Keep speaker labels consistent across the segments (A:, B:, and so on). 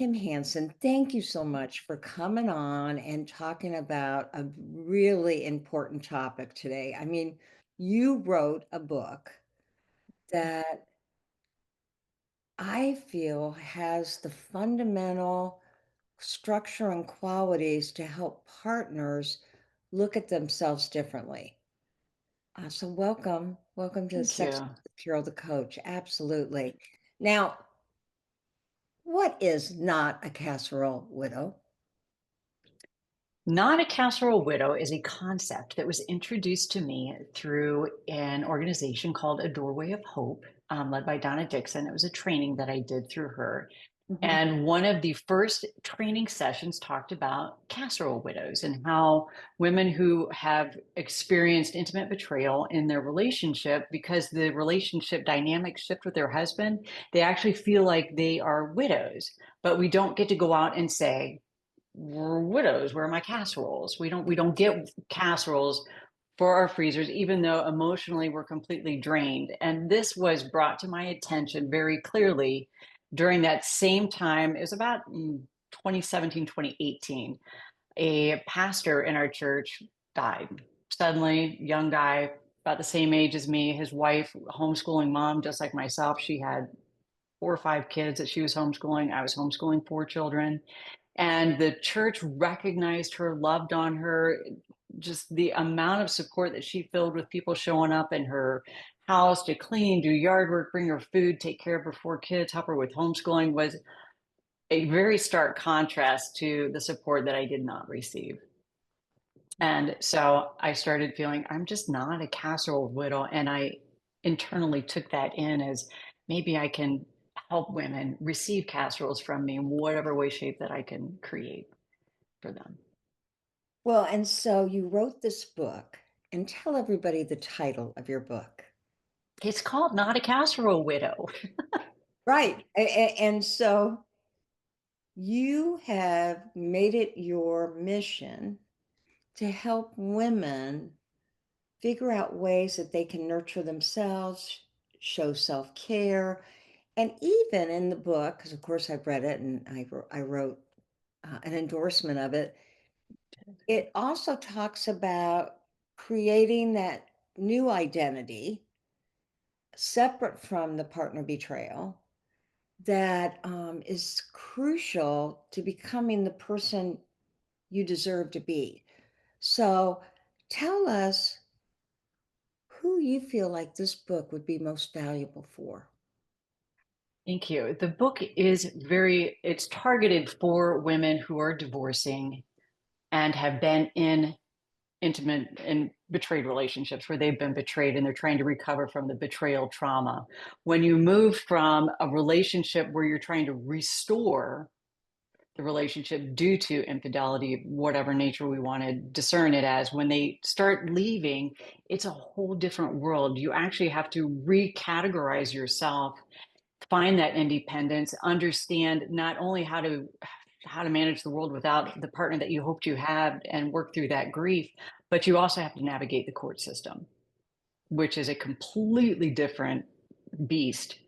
A: Kim Hanson. Thank you so much for coming on and talking about a really important topic today. I mean, you wrote a book that I feel has the fundamental structure and qualities to help partners look at themselves differently. So welcome to
B: Thank
A: Sex
B: you.
A: with Carol the Coach. Absolutely. Now, what is not a casserole widow?
B: Not a Casserole Widow is a concept that was introduced to me through an organization called A Doorway of Hope, led by Donna Dixon. It was a training that I did through her.
A: Mhm.
B: And one of the first training sessions talked about casserole widows and how women who have experienced intimate betrayal in their relationship, because the relationship dynamics shift with their husband, they actually feel like they are widows. But we don't get to go out and say, we're widows. Where are my casseroles? We don't get casseroles for our freezers, even though emotionally we're completely drained. And this was brought to my attention very clearly during that same time. It was about 2017, 2018. A pastor in our church died suddenly, young guy, about the same age as me. His wife, homeschooling mom, just like myself, she had 4 or 5 kids that she was homeschooling. I was homeschooling 4 children, and the church recognized her, loved on her. Just the amount of support that she filled with people showing up in her house to clean, do yard work, bring her food, take care of her 4 kids, help her with homeschooling was a very stark contrast to the support that I did not receive. And so I started feeling I'm just not a casserole widow. And I internally took that in as maybe I can help women receive casseroles from me in whatever way, shape that I can create for them.
A: Well, and so you wrote this book, and tell everybody the title of your book.
B: It's called Not a Casserole Widow.
A: Right. And so you have made it your mission to help women figure out ways that they can nurture themselves, show self-care, and even in the book, because of course I've read it and I wrote an endorsement of it. It also talks about creating that new identity separate from the partner betrayal that is crucial to becoming the person you deserve to be. So tell us who you feel like this book would be most valuable for.
B: Thank you. The book is it's targeted for women who are divorcing and have been in intimate and betrayed relationships where they've been betrayed and they're trying to recover from the betrayal trauma. When you move from a relationship where you're trying to restore the relationship due to infidelity, whatever nature we want to discern it as, when they start leaving, it's a whole different world. You actually have to recategorize yourself, find that independence, understand not only how to manage the world without the partner that you hoped you had and work through that grief, but you also have to navigate the court system, which is a completely different beast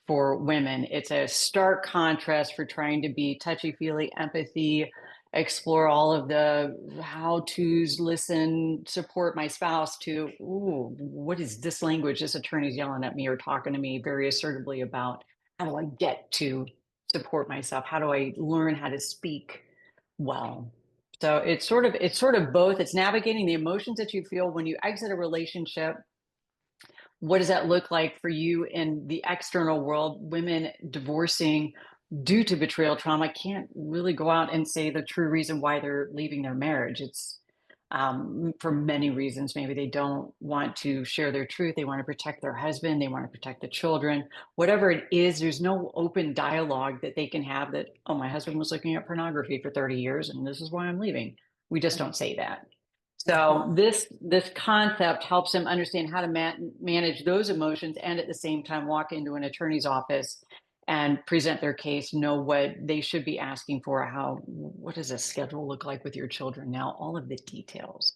B: for women. It's a stark contrast for trying to be touchy feely, empathy, explore all of the how to's, listen, support my spouse, to, ooh, what is this language this attorney's yelling at me or talking to me very assertively about? How do I get to support myself? How do I learn how to speak well? So it's sort of both. It's navigating the emotions that you feel when you exit a relationship. What does that look like for you in the external world? Women divorcing due to betrayal trauma can't really go out and say the true reason why they're leaving their marriage. It's for many reasons. Maybe they don't want to share their truth. They want to protect their husband. They want to protect the children. Whatever it is, there's no open dialogue that they can have that, oh, my husband was looking at pornography for 30 years and this is why I'm leaving. We just don't say that.
A: Mhm.
B: So this concept helps them understand how to manage those emotions and at the same time walk into an attorney's office and present their case, know what they should be asking for, what does a schedule look like with your children now, all of the details.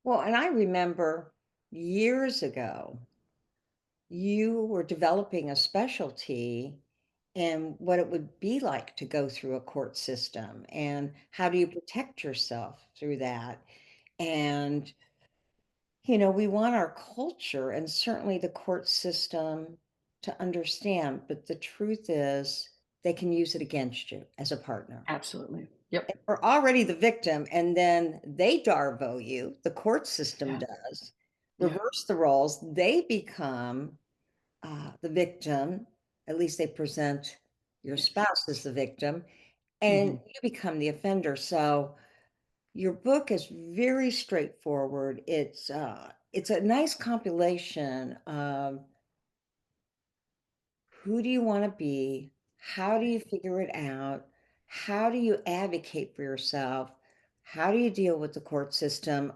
A: Well, and I remember years ago, you were developing a specialty and what it would be like to go through a court system, and how do you protect yourself through that. And we want our culture and certainly the court system to understand, but the truth is they can use it against you as a partner.
B: Absolutely. Yep.
A: We're already the victim, and then they darvo you, the court system
B: Yeah.
A: does,
B: Yeah.
A: reverse the roles. They become the victim, at least they present your
B: Yeah.
A: spouse as the victim, and
B: Hmm.
A: you become the offender. So your book is very straightforward. It's a nice compilation of who do you want to be, how do you figure it out, how do you advocate for yourself, how do you deal with the court system.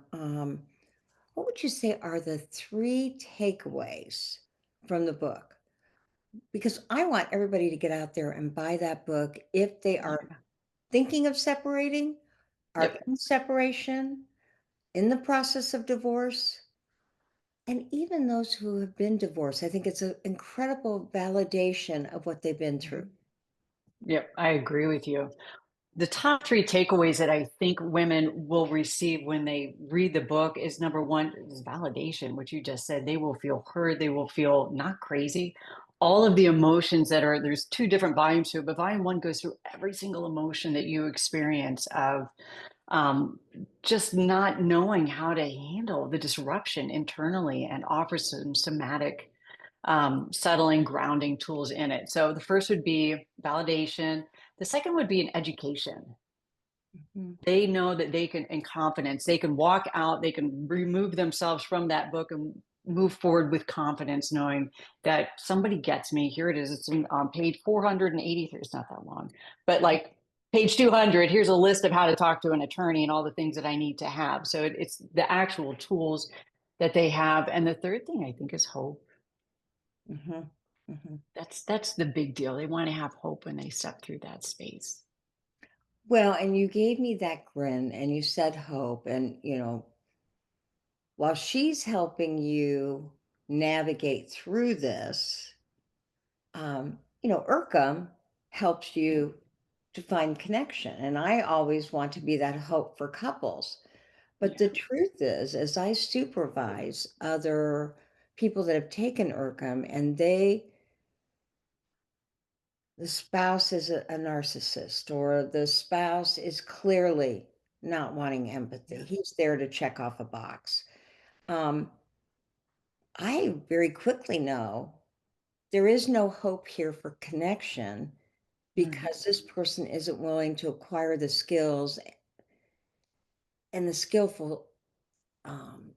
A: What would you say are the three takeaways from the book? Because I want everybody to get out there and buy that book if they are
B: Yeah.
A: thinking of separating, are
B: Yep.
A: in separation, in the process of divorce, and even those who have been divorced. I think it's an incredible validation of what they've been through.
B: Mhm. Yep. I agree with you. The top three takeaways that I think women will receive when they read the book is number one is validation, which you just said. They will feel heard. They will feel not crazy. All of the emotions that are, there's two different volumes to it, but volume one goes through every single emotion that you experience of um, just not knowing how to handle the disruption internally and offers some somatic settling, grounding tools in it. So the first would be validation. The second would be an education.
A: Mhm.
B: They know that they can, in confidence, they can walk out, they can remove themselves from that book and move forward with confidence, knowing that somebody gets me. Here it is. It's on page 483. It's not that long, but like page 200, here's a list of how to talk to an attorney and all the things that I need to have. So it's the actual tools that they have. And the third thing I think is hope.
A: Mhm. Mhm.
B: That's the big deal. They want to have hope when they step through that space.
A: Well, and you gave me that grin and you said hope. And, while she's helping you navigate through this, ERCEM helps
B: Yeah.
A: you to find connection. And I always want to be that hope for couples. But the
B: Yeah.
A: truth is, as I supervise other people that have taken ERCEM and the spouse is a narcissist, or the spouse is clearly not wanting empathy.
B: Yeah.
A: He's there to check off a box. Um, I very quickly know there is no hope here for connection
B: Right.
A: because this person isn't willing to acquire the skills and the skillful um,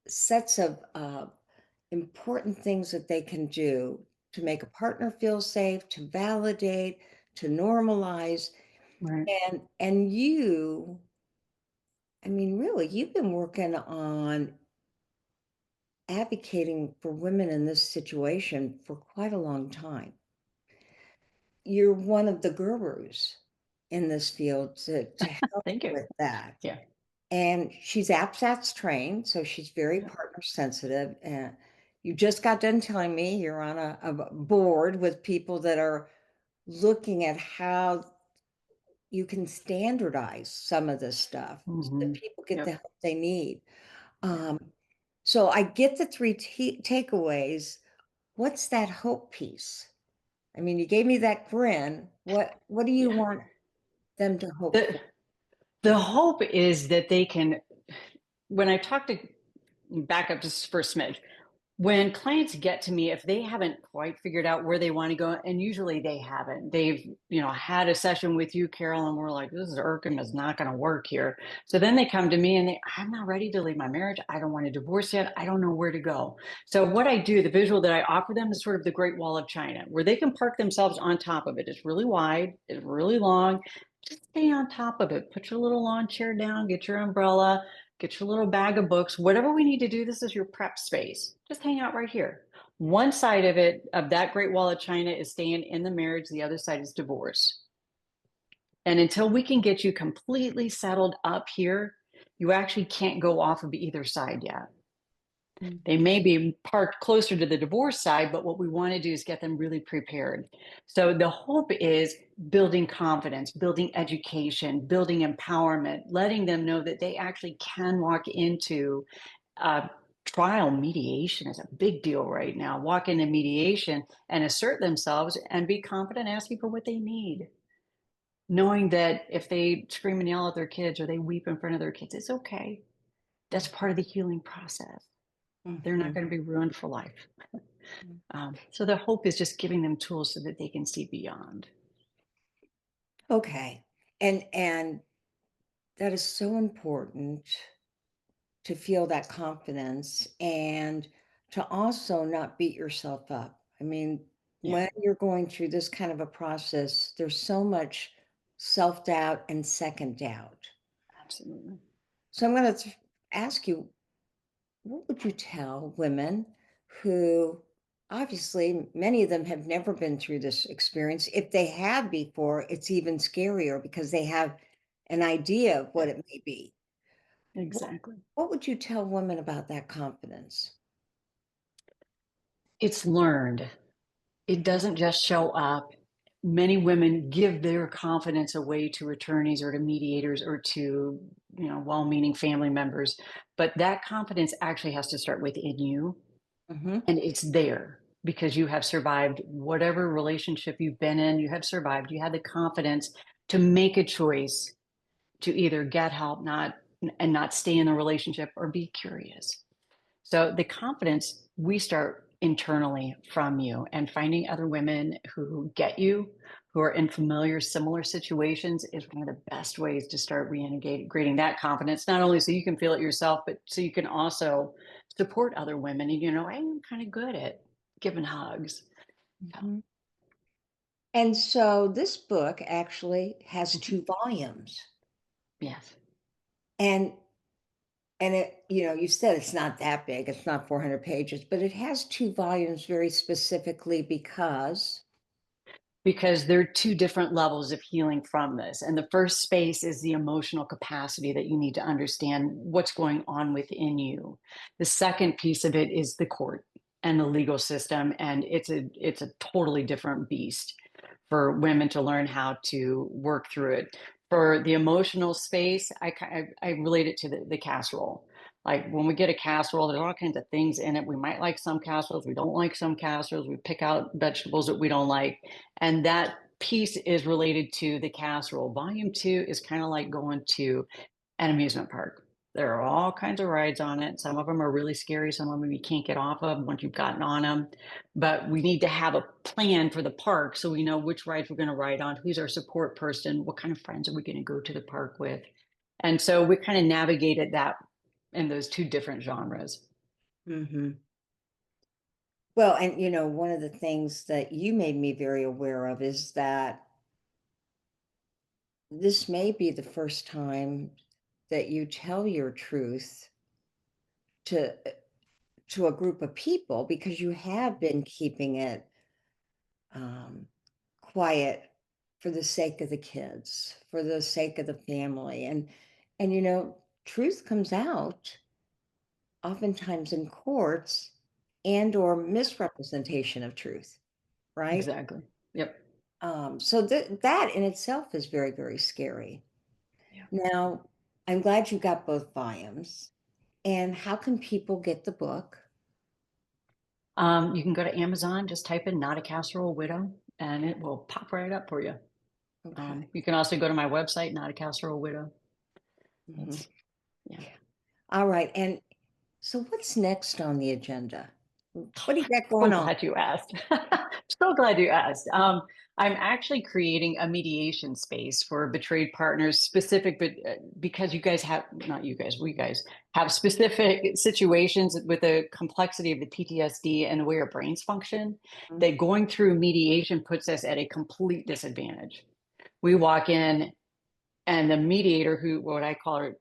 A: sets of important things that they can do to make a partner feel safe, to validate, to normalize.
B: Right.
A: And you, I mean, really, you've been working on advocating for women in this situation for quite a long time. You're one of the gurus in this field to help
B: Thank you.
A: with that.
B: Yeah.
A: And she's APSATS trained, so she's very
B: Yeah.
A: partner sensitive. And you just got done telling me you're on a board with people that are looking at how you can standardize some of this stuff so that
B: Hmm.
A: people get the
B: Yep.
A: help they need.
B: Yeah.
A: Um, so I get the three takeaways. What's that hope piece? I mean, you gave me that grin. What do you
B: Yeah.
A: want them to hope
B: The
A: for?
B: the hope is that they can, when I talk to, back up just for a smidge, when clients get to me, if they haven't quite figured out where they want to go, and usually they haven't, they've, had a session with you, Carol, and we're like, this is Irkham is not going to work here. So then they come to me and I'm not ready to leave my marriage. I don't want to divorce yet. I don't know where to go. So what I do, the visual that I offer them is sort of the Great Wall of China, where they can park themselves on top of it. It's really wide, it's really long. Just stay on top of it. Put your little lawn chair down, get your umbrella, get your little bag of books, whatever we need to do. This is your prep space. Just hang out right here. One side of it, of that Great Wall of China, is staying in the marriage. The other side is divorce. And until we can get you completely settled up here, you actually can't go off of either side yet. They
A: Mhm.
B: may be parked closer to the divorce side, but what we want to do is get them really prepared. So the hope is building confidence, building education, building empowerment, letting them know that they actually can walk into trial. Mediation is a big deal right now. Walk into mediation and assert themselves and be confident asking for what they need. Knowing that if they scream and yell at their kids or they weep in front of their kids, it's okay. That's part of the healing process. They're not
A: Mhm.
B: going to be ruined for life.
A: Mhm.
B: So the hope is just giving them tools so that they can see beyond.
A: Okay. And that is so important to feel that confidence and to also not beat yourself up. I mean,
B: Yeah,
A: when you're going through this kind of a process, there's so much self-doubt and second doubt.
B: absolutely.
A: So I'm going to ask you, what would you tell women who obviously many of them have never been through this experience? If they have before, it's even scarier because they have an idea of what
B: Yeah,
A: it may be. What,
B: exactly.
A: what would you tell women about that confidence?
B: It's learned. It doesn't just show up. Many women give their confidence away to attorneys or to mediators or to, well-meaning family members, but that confidence actually has to start within you,
A: Hmm.
B: and it's there because you have survived whatever relationship you've been in. You have survived. You had the confidence to make a choice to either get help, not stay in the relationship, or be curious. So the confidence we start internally from you, and finding other women who get you, who are in familiar, similar situations is one of the best ways to start reintegrating that confidence, not only so you can feel it yourself, but so you can also support other women. And, hey, I'm kind of good at giving hugs. So,
A: Hmm. And so this book actually has
B: mhm,
A: 2 volumes.
B: yes.
A: And it, you said it's not that big, it's not 400 pages, but it has 2 volumes very specifically because.
B: Because there are two different levels of healing from this. And the first space is the emotional capacity that you need to understand what's going on within you. The second piece of it is the court and the legal system. And it's a totally different beast for women to learn how to work through it. For the emotional space, I relate it to the casserole. Like when we get a casserole, there's all kinds of things in it. We might like some casseroles, we don't like some casseroles. We pick out vegetables that we don't like, and that piece is related to the casserole. Volume two is kind of like going to an amusement park. There are all kinds of rides on it. Some of them are really scary. Some of them you can't get off of once you've gotten on them. But we need to have a plan for the park so we know which rides we're going to ride on, who's our support person, what kind of friends are we going to go to the park with. And so we kind of navigated that in those two different genres.
A: Mhm. Well, and one of the things that you made me very aware of is that this may be the first time that you tell your truth to to a group of people because you have been keeping it um, quiet for the sake of the kids, for the sake of the family, and truth comes out oftentimes in courts and or misrepresentation of truth, right?
B: Exactly. Yep.
A: So that in itself is very, very scary.
B: Yeah.
A: Now, I'm glad you got both volumes. And how can people get the book?
B: You can go to Amazon, just type in "Not a Casserole Widow" and it will pop right up for you.
A: Okay.
B: You can also go to my website, Not a Casserole Widow.
A: Mhm.
B: That's, yeah.
A: All right. And so what's next on the agenda? What do you got
B: So
A: going on?
B: glad you asked. So glad you asked. I'm actually creating a mediation space for betrayed partners, specific, but because you guys have, not you guys, we guys have specific situations with the complexity of the PTSD and the way our brains function,
A: Mhm.
B: that going through mediation puts us at a complete disadvantage. We walk in, and the mediator, who, what I call her,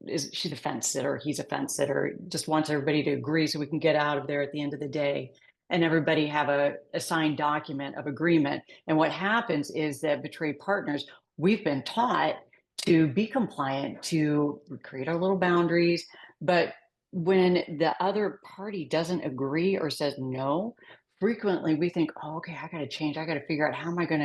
B: is, she's a fence sitter, he's a fence sitter, just wants everybody to agree so we can get out of there at the end of the day, and everybody have a signed document of agreement. And what happens is that betrayed partners, we've been taught to be compliant, to create our little boundaries, but when the other party doesn't agree or says no, frequently we think, oh, okay, I got to change. I got to figure out how am I going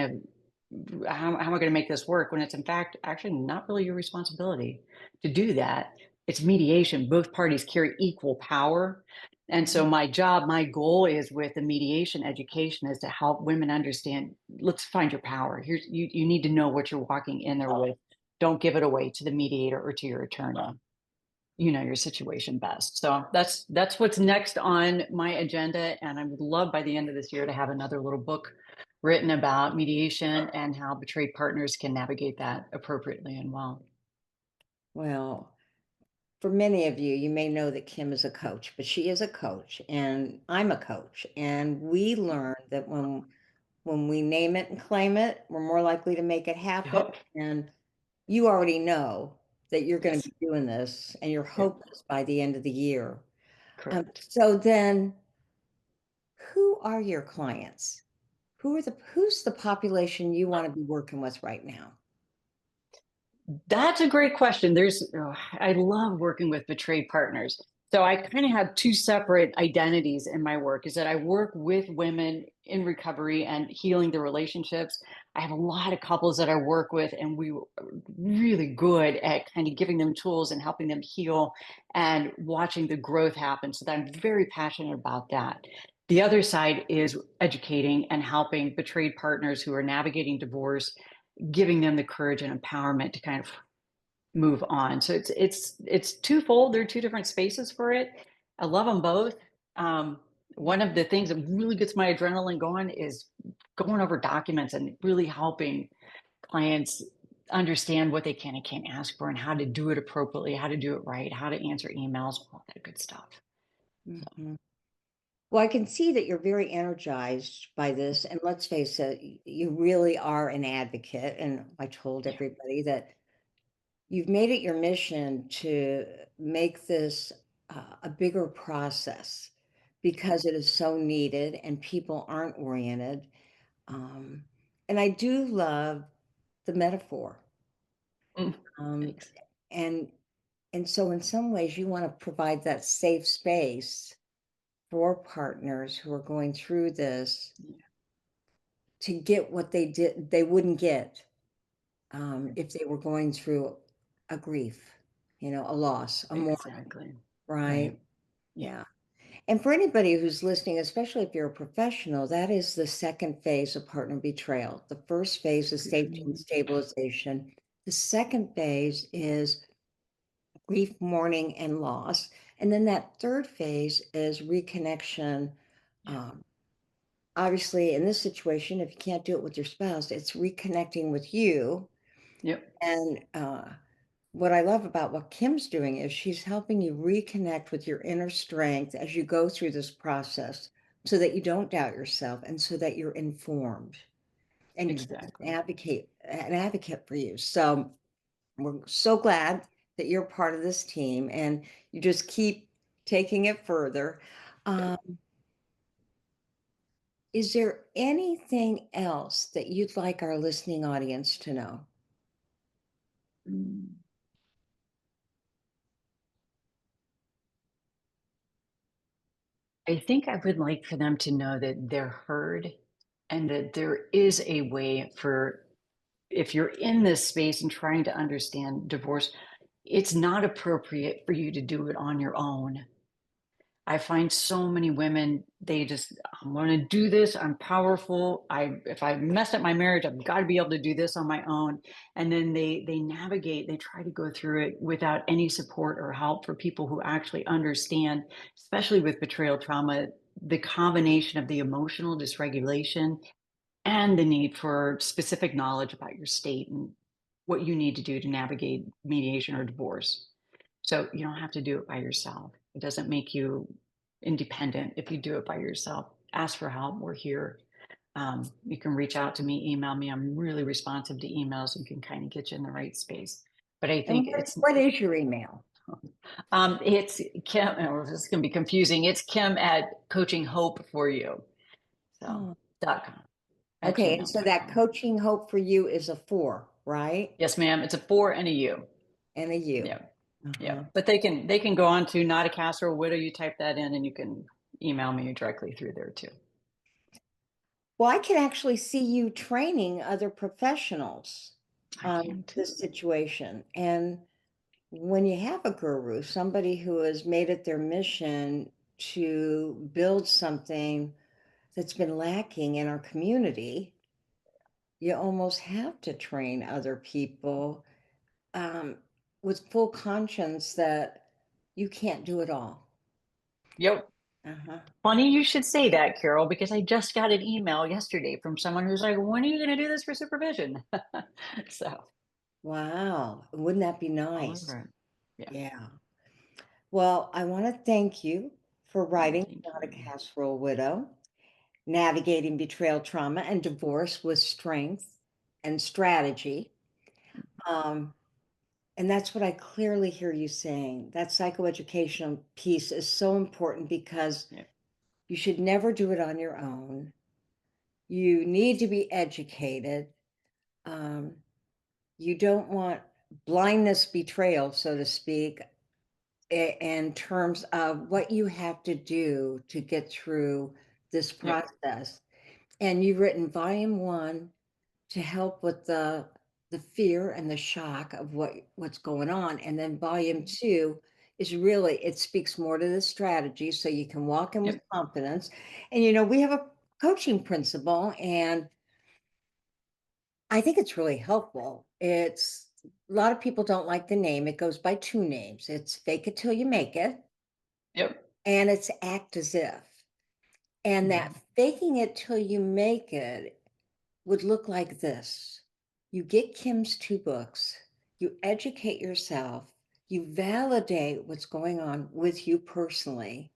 B: to make this work, when it's in fact actually not really your responsibility to do that. It's mediation. Both parties carry equal power. And so
A: Mhm.
B: my goal is with the mediation education is to help women understand, let's find your power. You need to know what you're walking in there with. Don't give it away to the mediator or to your attorney. You know your situation best. So that's what's next on my agenda. And I would love by the end of this year to have another little book written about mediation and how betrayed partners can navigate that appropriately and well.
A: Well, for many of you, you may know that Kim is a coach, but she is a coach and I'm a coach. And we learned that when we name it and claim it, we're more likely to make it happen.
B: Yep.
A: And you already know that you're going to
B: Yes.
A: be doing this, and your
B: Yep.
A: hope is by the end of the year.
B: Correct.
A: So then, who are your clients? Who's the population you want to be working with right now?
B: That's a great question. I love working with betrayed partners. So I kind of have two separate identities in my work is that I work with women in recovery and healing the relationships. I have a lot of couples that I work with, and we are really good at kind of giving them tools and helping them heal and watching the growth happen. So that I'm very passionate about that. The other side is educating and helping betrayed partners who are navigating divorce, giving them the courage and empowerment to kind of move on. So it's twofold. There are two different spaces for it. I love them both. One of the things that really gets my adrenaline going is going over documents and really helping clients understand what they can and can't ask for and how to do it appropriately, how to do it right, how to answer emails, all that good stuff.
A: Mhm. Well, I can see that you're very energized by this, and let's face it, you really are an advocate. And I told
B: Yeah.
A: everybody that you've made it your mission to make this a bigger process because it is so needed and people aren't oriented. Um, and I do love the metaphor.
B: Mm,
A: Um,
B: thanks.
A: and and so in some ways you want to provide that safe space for partners who are going through this
B: Yeah,
A: to get what they wouldn't get
B: right.
A: if they were going through a grief, a loss, a mourning,
B: Exactly.
A: right?
B: Right. Yeah.
A: Yeah. And for anybody who's listening, especially if you're a professional, that is the second phase of partner betrayal. The first phase is safety and
B: Mhm.
A: stabilization. The second phase is grief, mourning, and loss. And then that third phase is reconnection.
B: Yeah.
A: Um, Obviously, in this situation, if you can't do it with your spouse, it's reconnecting with you.
B: Yep.
A: And what I love about what Kim's doing is she's helping you reconnect with your inner strength as you go through this process so that you don't doubt yourself and so that you're informed. And Kim's
B: Exactly.
A: an advocate for you. So we're so glad that you're part of this team and you just keep taking it further.
B: Yep.
A: Um, is there anything else that you'd like our listening audience to know?
B: Mm. I think I would like for them to know that they're heard and that there is a way for, if you're in this space and trying to understand divorce, it's not appropriate for you to do it on your own. I find so many women, they just, I'm going to do this. I'm powerful. If I messed up my marriage, I've got to be able to do this on my own. And then they navigate, they try to go through it without any support or help for people who actually understand, especially with betrayal trauma, the combination of the emotional dysregulation and the need for specific knowledge about your state and what you need to do to navigate mediation or divorce. So you don't have to do it by yourself. It doesn't make you independent if you do it by yourself. Ask for help. We're here. You can reach out to me, email me. I'm really responsive to emails and can kind of get you in the right space. But I think
A: And what is your email?
B: it's Kim. Oh, this is going to be confusing. It's Kim at Coaching Hope for You. So
A: Oh,
B: .com at
A: okay. And so that
B: gmail.com.
A: coaching hope for you is a 4, right?
B: Yes, ma'am. It's a 4 and a U.
A: And a U.
B: Yeah. Yeah,
A: Uh-huh.
B: but they can go on to Not a Casserole Widow. You type that in, and you can email me directly through there too.
A: Well, I can actually see you training other professionals
B: I
A: on
B: can too.
A: this situation. And when you have a guru, somebody who has made it their mission to build something that's been lacking in our community, you almost have to train other people um, with full conscience that you can't do it all.
B: Yep.
A: Uh-huh.
B: Funny you should say that, Carol, because I just got an email yesterday from someone who's like, "When are you going to do this for supervision?" So
A: Wow. Wouldn't that be
B: all
A: nice?
B: over it. Yeah.
A: Yeah. Well, I want to thank you for
B: Oh,
A: writing
B: thank
A: Not a
B: you.
A: Casserole Widow, navigating betrayal, trauma, and divorce with strength and strategy. Um, and that's what I clearly hear you saying. That psychoeducational piece is so important because
B: Yeah.
A: you should never do it on your own. You need to be educated. Um, you don't want blindness betrayal, so to speak, in terms of what you have to do to get through this
B: Yep.
A: process. And you've written volume one to help with the fear and the shock of what's going on. And then volume two is really it speaks more to the strategy so you can walk in with
B: Yep.
A: confidence. And we have a coaching principle, and I think it's really helpful. It's a lot of people don't like the name. It goes by two names. It's fake it till you make it,
B: Yep.
A: and it's act as if. And that
B: Mhm.
A: faking it till you make it would look like this. You get Kim's two books, you educate yourself, you validate what's going on with you personally,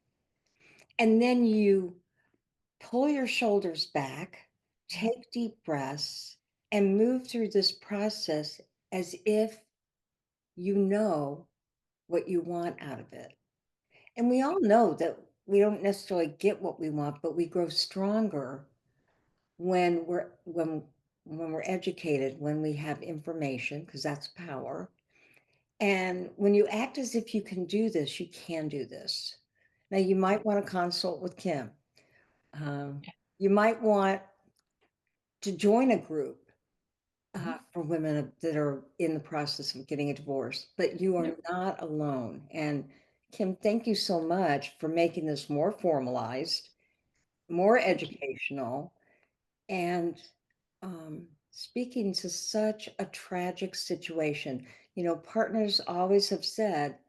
A: and then you pull your shoulders back, take deep breaths, and move through this process as if you know what you want out of it. And we all know that we don't necessarily get what we want, but we grow stronger when we're educated, when we have information, because that's power. And when you act as if you can do this, you can do this. Now, you might want to consult with Kim. Um, you might want to join a group
B: Mhm.
A: for women that are in the process of getting a divorce, but you are
B: Yep.
A: not alone. And Kim, thank you so much for making this more formalized, more
B: Thank you.
A: educational, and speaking to such a tragic situation. Partners always have said,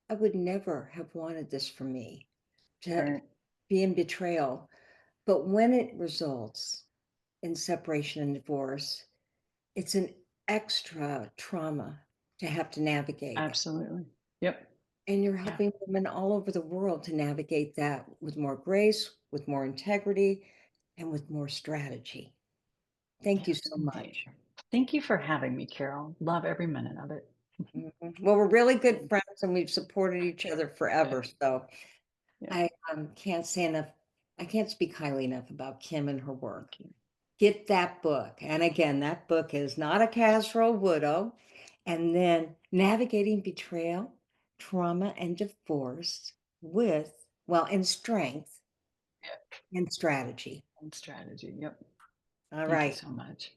A: I would never have wanted this for me to
B: Right.
A: be in betrayal. But when it results in separation and divorce, it's an extra trauma to have to navigate.
B: Absolutely. Yep.
A: And you're
B: Yeah.
A: helping women all over the world to navigate that with more grace, with more integrity, and with more strategy. Thank you
B: Yes,
A: so
B: indeed.
A: much.
B: Thank you for having me, Carol. Love every minute of it.
A: Mhm. Well, we're really good friends and we've supported each other
B: Yeah.
A: forever. So
B: Yeah.
A: I can't say enough. I can't speak highly enough about Kim and her work.
B: Thank you.
A: Get that book. And again, that book is Not a Casserole Widow. And then Navigating Betrayal, Trauma, and Divorce and Strength
B: Yeah.
A: and Strategy.
B: And strategy. Yep.
A: All
B: Thank you
A: right.
B: so much.